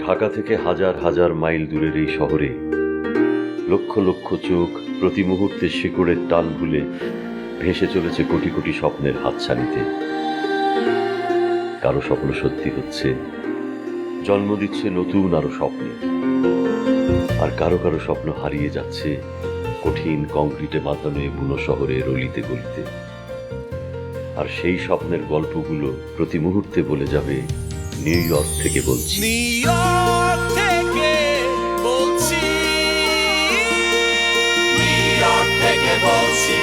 ঢাকা থেকে হাজার হাজার মাইল দূরের এই শহরে লক্ষ লক্ষ চোখ প্রতি মুহূর্তে শিকড়ের টান ভুলে ভেসে চলেছে কোটি কোটি স্বপ্নের হাতছানিতে। কারো স্বপ্ন সত্যি হচ্ছে, জন্ম দিচ্ছে নতুন আরো স্বপ্নে, আর কারো কারো স্বপ্ন হারিয়ে যাচ্ছে কঠিন কংক্রিটে বাঁধানো এই বুনো শহরের অলিতে গলিতে। আর সেই স্বপ্নের গল্পগুলো প্রতি মুহূর্তে বলে যাবে নিউ ইয়র্ক থেকে বলছি, নিউ ইয়র্ক থেকে বলছি, নিউ ইয়র্ক থেকে বলছি,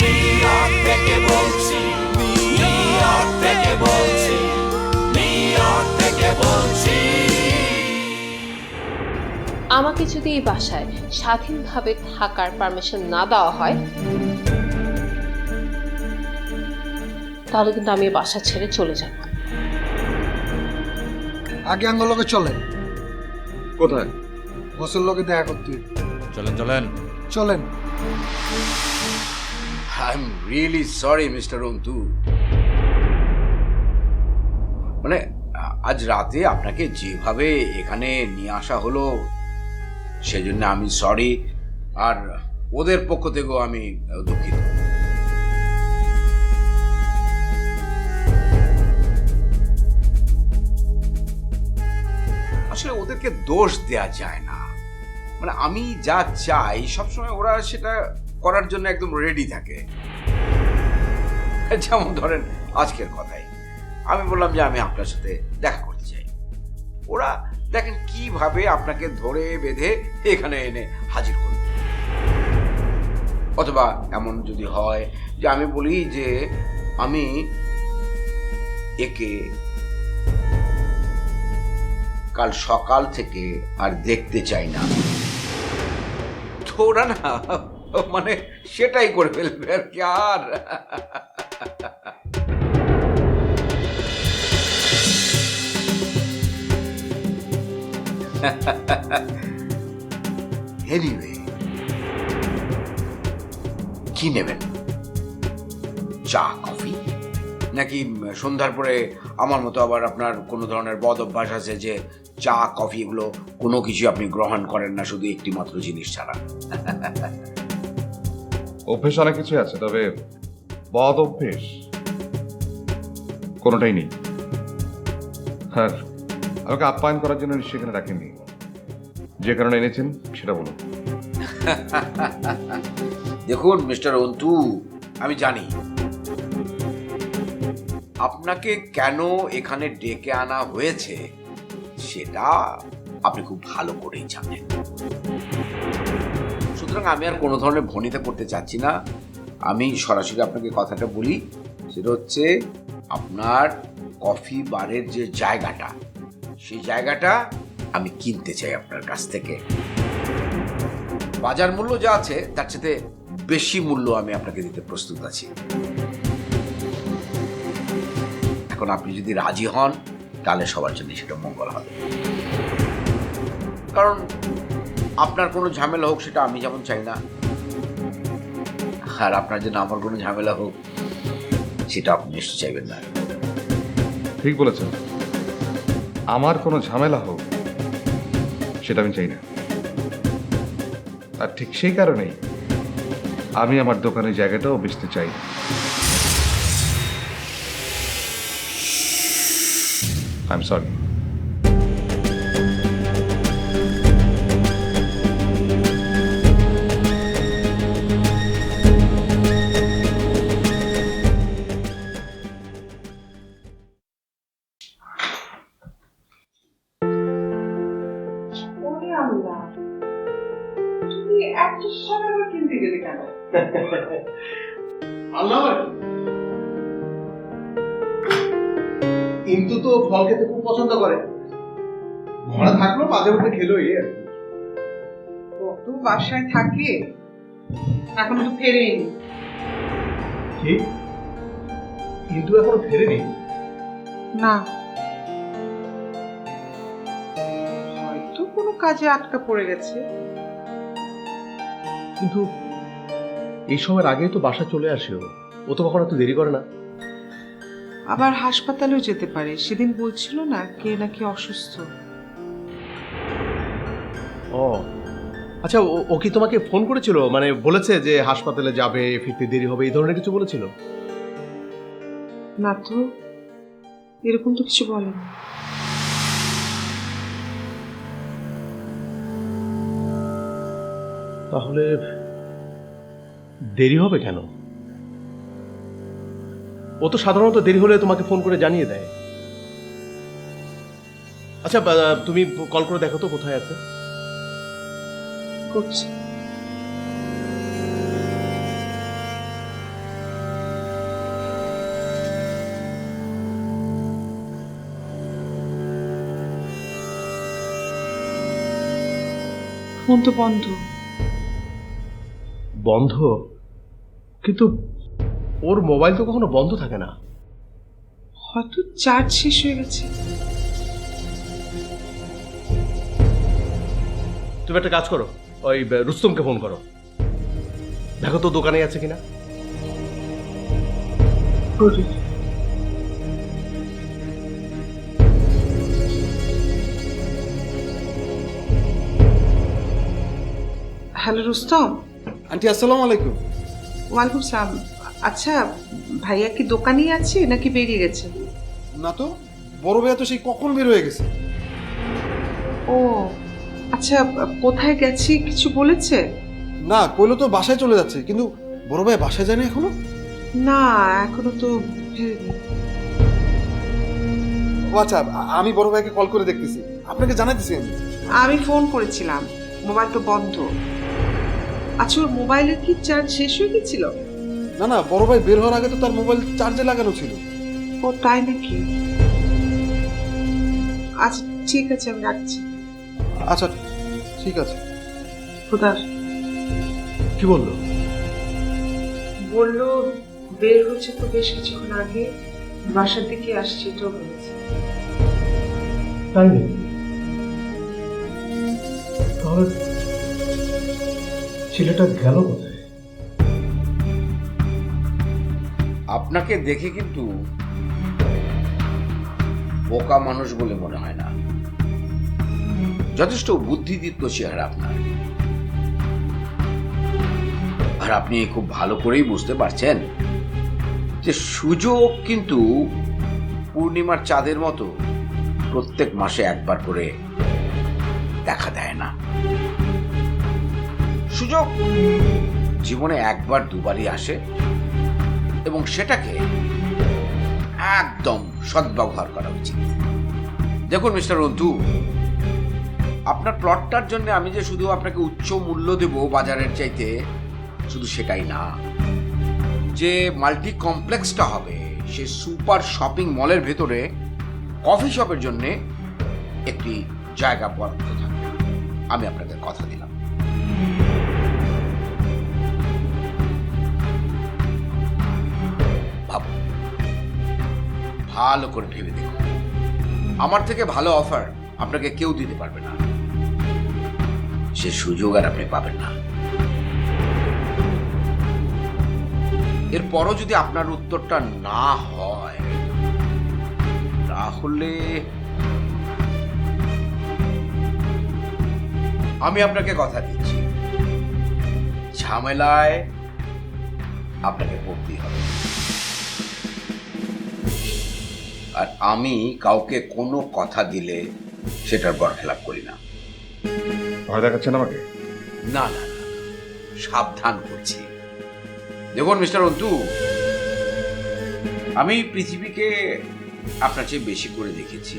নিউ ইয়র্ক থেকে বলছি, নিউ ইয়র্ক থেকে বলছি, নিউ ইয়র্ক থেকে বলছি। আমাকে যদি এই বাসায় স্বাধীনভাবে থাকার পারমিশন না দেওয়া হয়, তাহলে কিন্তু আমি এই বাসা ছেড়ে চলে যাব। আগে আঙ্গলকে চলেন। কোথায়? বসের লোকে দেখা করতে। চলেন চলেন চলেন। I am really sorry mister Antu, মানে আজ রাতে আপনাকে যেভাবে এখানে নিয়ে আসা হলো সেজন্য আমি সরি, আর ওদের পক্ষ থেকেও আমি দুঃখিত। আসলে ওদেরকে দোষ দেয়া যায় না, মানে আমি যা চাই সবসময় ওরা সেটা করার জন্য একদম রেডি থাকে। যেমন ধরেন আজকের কথাই আমি বললাম যে আমি আপনার সাথে দেখা করতে চাই, ওরা দেখেন কিভাবে আপনাকে ধরে বেঁধে এখানে এনে হাজির করল। অথবা এমন যদি হয় যে আমি বলি যে আমি একে কাল সকাল থেকে আর দেখতে চাই না, তো ওরা না মানে সেটাই করে ফেলবে আর কি। আর এনিওয়ে, কি নেবেন? চা কফি, নাকি সন্ধ্যার পরে আমার মতো আবার আপনার কোনো ধরনের বদ অভ্যাস আছে যে চা কফি এগুলো কোনো কিছু আপনি গ্রহণ করেন না, শুধু একটি মাত্র জিনিস ছাড়া? অভ্যেস অনেক কিছু আছে, তবে বদ অভ্যেস কোনোটাই নেই। আর আমাকে আপ্যায়ন করার জন্য নিশ্চয়ই এখানে রাখেননি, যে কারণে এনেছেন সেটা বলুন। দেখুন মিস্টার অন্তু, আমি জানি আপনাকে কেন এখানে ডেকে আনা হয়েছে, সেটা আপনি খুব ভালো করেই জানেন। সুতরাং আমি আর কোনো ধরনের ভনিতা করতে চাচ্ছি না, আমি সরাসরি আপনাকে কথাটা বলি। সেটা হচ্ছে আপনার কফি বারের যে জায়গাটা, সেই জায়গাটা আমি কিনতে চাই আপনার কাছ থেকে। বাজার মূল্য যা আছে তার সাথে বেশি মূল্য আমি আপনাকে দিতে প্রস্তুত আছি। এখন আপনি যদি রাজি হন তাহলে সবার জন্য সেটা মঙ্গল হবে, কারণ আপনার কোনো ঝামেলা হোক সেটা আমি যেমন চাই না, আর আপনার জন্য আমার কোনো ঝামেলা হোক সেটা আপনি নিশ্চয় চাইবেন না। ঠিক বলেছেন, আমার কোনো ঝামেলা হোক সেটা আমি চাই না। আর ঠিক সেই কারণেই আমি আমার দোকানের জায়গাটাও বেচতে চাই। I am sorry. কিন্তু তো ফল খেতে খুব পছন্দ করে, ঘরে থাকলো মাঝে মধ্যে খেলো এই আর কি। কত বাসায় থাকে, এখনো তো ফেরেনি। ঠিক, কিন্তু এখনো ফেরেনি না, হয়তো কোনো কাজে আটকা পড়ে গেছে। কিন্তু এই সময়ের আগেই তো বাসা চলে আসে, ও তো কখনো এত দেরি করে না। আবার হাসপাতালেও যেতে পারে, সেদিন বলছিল না কে নাকি অসুস্থ। ও আচ্ছা, ও কি তোমাকে ফোন করেছিল, মানে বলেছে যে হাসপাতালে যাবে, ফিরতে দেরি হবে, এই ধরনের কিছু বলেছিল? না তো, এরকম তো কিছু বলেনি। তাহলে দেরি হবে কেন? ও তো সাধারণত দেরি হলে তোমাকে ফোন করে জানিয়ে দেয়। আচ্ছা, তুমি কল করে দেখো তো কোথায় আছে। করছি। ফোন তো বন্ধ। বন্ধ? কিন্তু ওর মোবাইল তো কখনো বন্ধ থাকে না। হয়তো চার্জ শেষ হয়ে গেছে। তুমি একটা কাজ করো, ওই রুস্তমকে ফোন করো, দেখো তো দোকানে আছে কিনা। করি। হ্যালো রুস্তম। আন্টি আসসালামু আলাইকুম। ওয়ালাইকুম সালাম। আচ্ছা, ভাইয়া কি দোকানেই আছে নাকি বেরিয়ে গেছে? না তো, বড় ভাইয়া তো সেই কখন বের হয়ে গেছে। ও আচ্ছা, কোথায় গেছি কিছু বলেছে? না, কইলো তো বাসায় চলে যাচ্ছে, কিন্তু বড় ভাই বাসায় যায় না এখনো। না, এখনো তো ফেরেনি। ও আচ্ছা, আমি বড় ভাইকে কল করে দেখতেছি, আপনাকে জানাইতেছি আমি। আমি ফোন করেছিলাম, মোবাইল তো বন্ধ। আচ্ছা, ওর মোবাইলের কি চার্জ শেষ হয়ে গেছিল? না না, বড় ভাই বের হওয়ার আগে তো তার মোবাইল চার্জে লাগানো ছিল। ও তাই নাকি? আচ্ছা ঠিক আছে, আমি রাখছি। আচ্ছা ঠিক আছে। খোদার। কি বললো? বললো বের হচ্ছে তো বেশ কিছুক্ষণ আগে, বাসার দিকে আসছে, এটাও বলেছে। তাই নাকি? তাহলে ছেলেটা গেল কোথায়? আপনাকে দেখে কিন্তু বোকা মানুষ বলে মনে হয় না, যথেষ্ট বুদ্ধিদীপ্ত চেহারা আপনার। আর আপনি খুব ভালো করেই বুঝতে পারছেন যে সুযোগ কিন্তু পূর্ণিমার চাঁদের মতো প্রত্যেক মাসে একবার করে দেখা দেয় না। সুযোগ জীবনে একবার দুবারই আসে, এবং সেটাকে একদম সদ্ব্যবহার করা উচিত। দেখুন মিস্টার অন্তু, আপনার প্লটটার জন্য আমি যে শুধু আপনাকে উচ্চ মূল্য দেব বাজারের চাইতে, শুধু সেটাই না, যে মাল্টি কমপ্লেক্সটা হবে সে সুপার শপিং মলের ভেতরে কফি শপের জন্য একটি জায়গা বরাদ্দ থাকবে। আমি আপনাদের কথা দিলাম। ভাবুন, ভালো করে ভেবে দেখুন। আমার থেকে ভালো অফার আপনাকে কেউ দিতে পারবে না, সে সুযোগ আর আপনি পাবেন না। এরপরও যদি আপনার উত্তরটা না হয়, তাহলে আমি আপনাকে কথা দিচ্ছি, ঝামেলায় আপনাকে পড়তেই হবে। আর আমি কাউকে কোনো কথা দিলে সেটার বরখেলাপ করি না। ভয় দেখাচ্ছেন আমাকে? না না না, সাবধান করছি। দেখুন মিস্টার অন্তু, আমি পৃথিবীকে আপনার চেয়ে বেশি করে দেখেছি,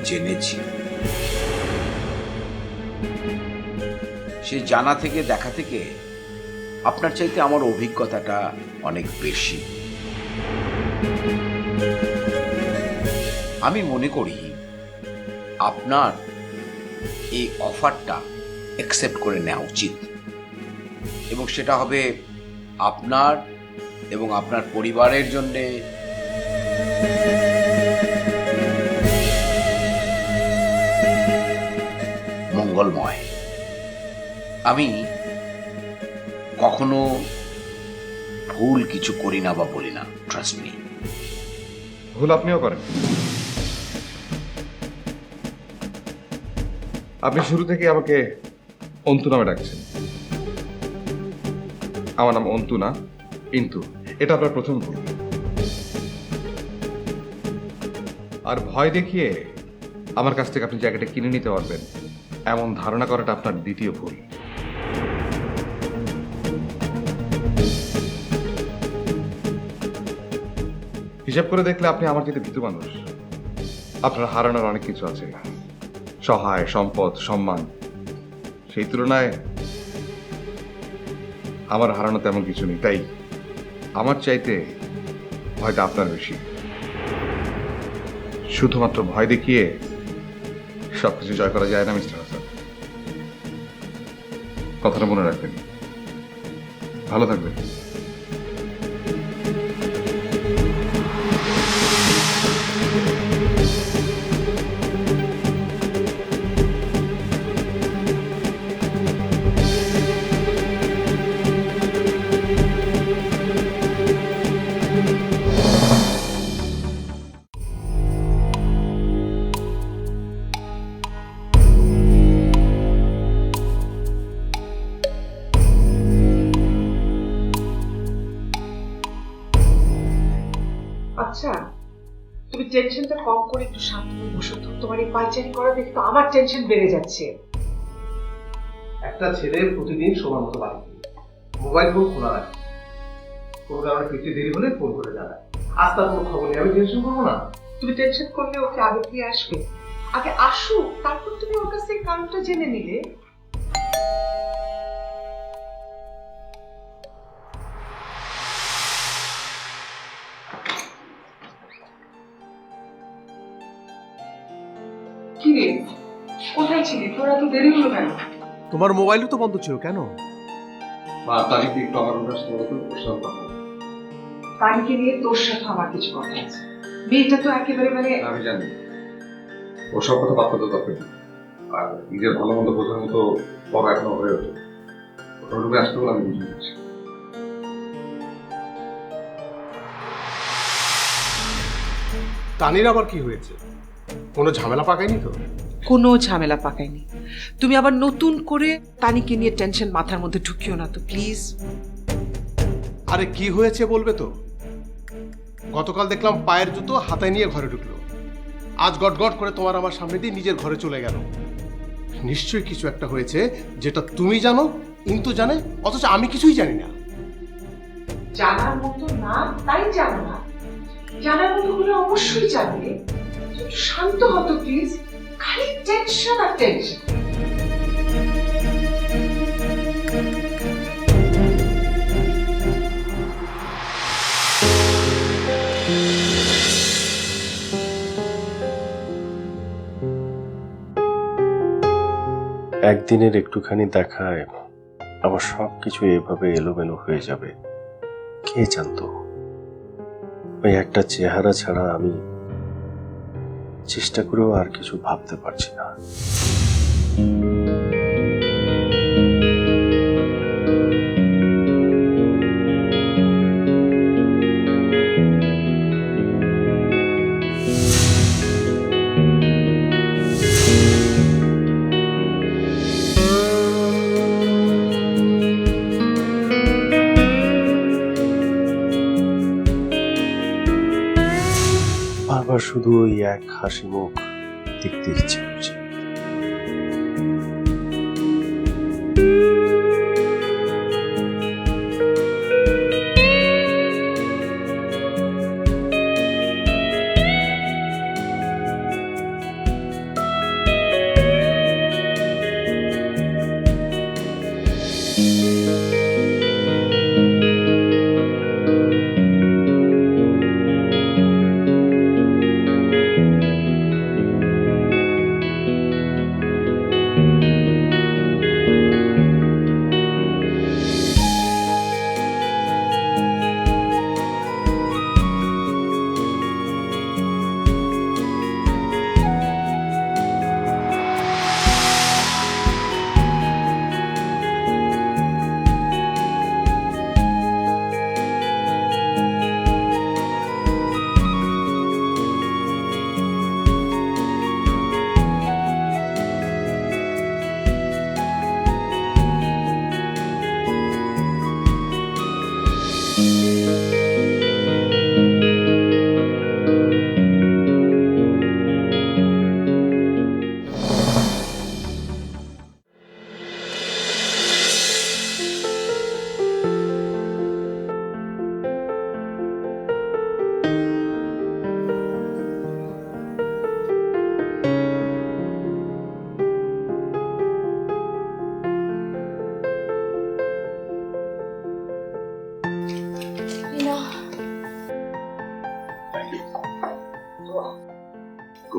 জেনেছি। সেই জানা থেকে দেখা থেকে আপনার চাইতে আমার অভিজ্ঞতাটা অনেক বেশি। আমি মনে করি আপনার এই অফারটা অ্যাকসেপ্ট করে নেওয়া উচিত, এবং সেটা হবে আপনার এবং আপনার পরিবারের জন্যে মঙ্গলময়। আমি কখনো ভুল কিছু করি না বা বলি না, ট্রাস্ট মি। ভুল আপনিও করেন। আপনি শুরু থেকে আমাকে অন্তু নামে ডাকছেন। আমার নাম অন্তু না, কিন্তু এটা আপনার প্রথম ভুল। আর ভয় দেখিয়ে আমার কাছ থেকে আপনি জায়গাটা কিনে নিতে পারবেন এমন ধারণা করাটা আপনার দ্বিতীয় ভুল। হিসাব করে দেখলে আপনি আমার চেয়ে ভীতু মানুষ। আপনার হারানোর অনেক কিছু আছে, সহায়, সম্পদ, সম্মান। সেই তুলনায় আমার হারানো তেমন কিছু নেই। তাই আমার চাইতে ভয়টা আপনার বেশি। শুধুমাত্র ভয় দেখিয়ে সবকিছু জয় করা যায় না মিস্টার হাসান। কথাটা মনে রাখবেন। ভালো থাকবেন। আচ্ছা, তুমি টেনশনটা কম করে একটু শান্ত হয়ে বসো তো। তোমার এই পায়চারি করা দেখে তো আমার টেনশন বেড়ে যাচ্ছে। একটা ছেলে প্রতিদিন সময় মতো বাড়ি ফিরে, মোবাইল ফোন খোলা রাখে, কোনো কারণে ফিরতে দেরি হলে ফোন করে জানায়। আজ তার কোনো খবর নেই, আমি টেনশন করবো না? তুমি টেনশন করলে ওকে আগে ফিরে আসবে। আগে আসুক, তারপর তুমি ওর কাছ থেকে কারণটা জেনে নিলে। কি রে, কোথায় ছিলি? তোরা তো দেরি হলো কেন? তোমার মোবাইলও তো বন্ধ ছিল, কেন? মা, তারিখে একটু আমার কাছে প্রশ্ন করবো। তারিখে নিয়ে তোর সাথে আমার কিছু কথা আছে। মেয়েটা তো একেবারে আমি জানি ওসব কথা বাদ করতে দরকার নেই। আর নিজের ভালো মন্দ বোঝার মতো বড় এখনো হয়ে ওঠে। ওটুকু আসতে বলে আমি বুঝে নিচ্ছি। তানির আবার কি হয়েছে? কোনো ঝামেলা পাকায়নি তো? কোনো ঝামেলা পাকায়নি। তুমি আবার নতুন করে তানিকে নিয়ে টেনশন মাথার মধ্যে ঢুকিও না তো প্লিজ। আরে কি হয়েছে বলবে তো? গতকাল দেখলাম পায়ের জুতো হাতায় নিয়ে ঘরে ঢুকলো, আজ গট করে তোমার আমার সামনে দিয়ে নিজের ঘরে চলে গেল। নিশ্চয়ই কিছু একটা হয়েছে যেটা তুমি জানো, ইন্তু জানে, অথচ আমি কিছুই জানি না। জানার মতো না তাই জানো না, জানার মতো হলে অবশ্যই জানবে। শান্ত হতো প্লিজ, খালি টেনশন আর টেনশন। একদিনের একটুখানি দেখায় আমার সব কিছু এভাবে এলোমেলো হয়ে যাবে, কে জানতো? ওই একটা চেহারা ছাড়া আমি চেষ্টা করেও আর কিছু ভাবতে পারছি না। বারবার শুধু ওই এক হাসি মুখ দেখতে ইচ্ছে করছে।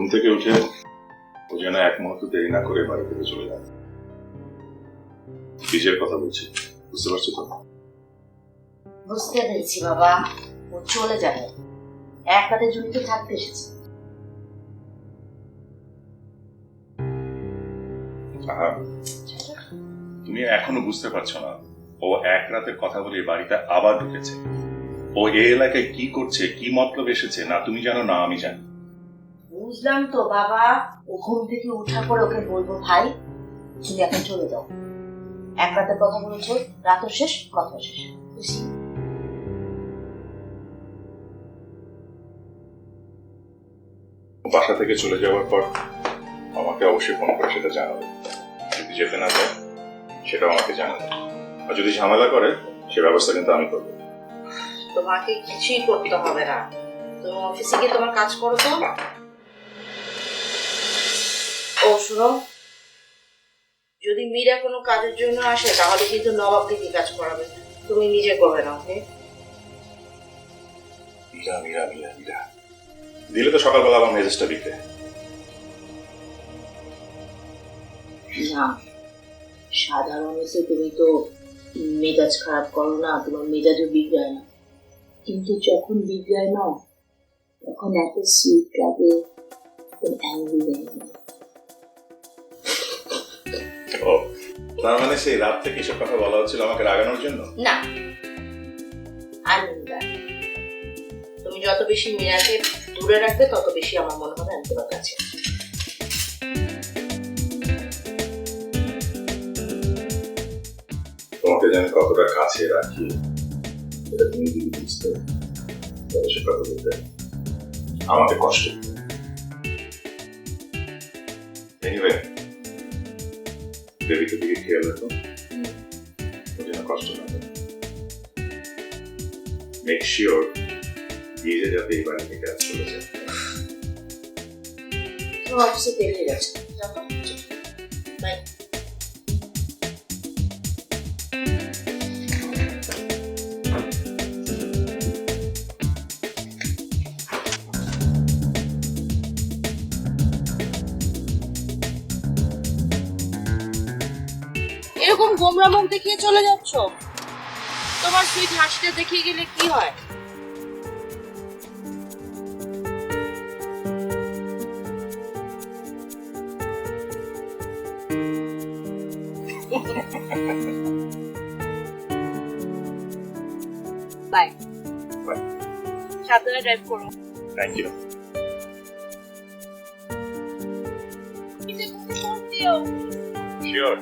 ঘুম থেকে উঠে ও যেন এক মুহূর্ত দেরি না করে বাড়ি থেকে চলে যায়। নিজের কথা বলছি, বুঝতে পারছো তো? বুঝতে পেরেছি বাবা, ও চলে যাবে, এক রাতের জন্য তো থাকতে এসেছে। আহা, তুমি এখনো বুঝতে পারছো না, ও এক রাতের কথা বলে এই বাড়িতে আবার ঢুকেছে। ও এই এলাকায় কি করছে, কি মতলব এসেছে, না তুমি জানো না আমি জানি। বুঝলাম তো বাবা, ও ঘুম থেকে উঠার পরে ওকে বলবো ভাই তুমি এখন চলে যাও, এক রাতের কথা বলেছো, রাতও শেষ, কথা শেষ। বুঝি? বাসা থেকে চলে যাওয়ার পর আমাকে অবশ্যই ফোন করে সেটা জানাবে। যদি যেতে না চায় সেটাও আমাকে জানাবে, আর যদি ঝামেলা করে সে ব্যবস্থা কিন্তু আমি করবো। তোমাকে কিছুই করতে হবে না, তুমি অফিসে গিয়ে তোমার কাজ করো তো। ও শুনো, যদি মীরা কোনো কাজের জন্য আসে তাহলে কিন্তু নবাবকে কি কাজ করাবে, তুমি নিজে করবে না। ওকে? মীরা মীরা মীরা মীরা দিলে তো সকালবেলা আমার মেজাজটা বিগড়ে। না, সাধারণত তুমি তো মেজাজ খারাপ করো না, তোমার মেজাজও বিগড়ায় না, কিন্তু যখন বিগড়ায় না তখন এত সুইট লাগে, ও তার মানে সেই রাত থেকে এসব কথা বলা হচ্ছিল আমাকে রাগানোর জন্য? না, তুমি যত বেশি মীরাকে দূরে রাখবে তত বেশি আমার মনে হবে আমি তোমার কাছে। তোমাকে যেন কতটা কাছে রাখি এটা তুমি যদি বুঝতে, তবে সে কথা বলতে আমাকে কষ্ট দিত। এনিওয়ে, দেবীকে দিকে খেয়াল রাখো, ও যেন কষ্ট না পায়। মেক শিওর নিজে যাতে এই বাড়ি থেকে আজ চলে যায়। তোমার অফিসে দেরি হয়ে যাচ্ছে, বাই। এরকম গোমরা মুখ দেখিয়ে চলে যাচ্ছ, তোমার সুইট হাসিটা দেখিয়ে গেলে কি হয়? বাই। সাবধানে ড্রাইভ করো। Thank you. শিওর।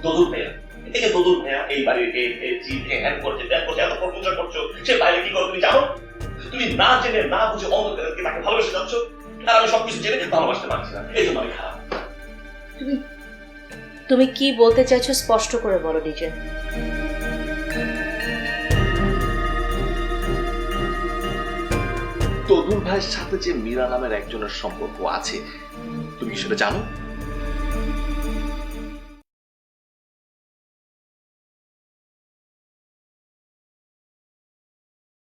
দদুর ভাইয়া, এদিকে দদুর ভাইয়া এই বাড়ির হ্যান্ড করছে, ত্যাগ করছে, এত প্রশংসা করছো, সে বাইরে কি করে তুমি জানো? তুমি না জেনে না বুঝে অন্ধকারকে তাকে ভালোবেসে যাচ্ছ, আর আমি সবকিছু জেনে ভালোবাসতে পারছি না, এই জন্য আমি খারাপ। তুমি কি বলতে চাইছো স্পষ্ট করে বলো নিজে। দদুর ভাইয়ের সাথে যে মীরা নামের একজনের সম্পর্ক আছে, তুমি কি সেটা জানো?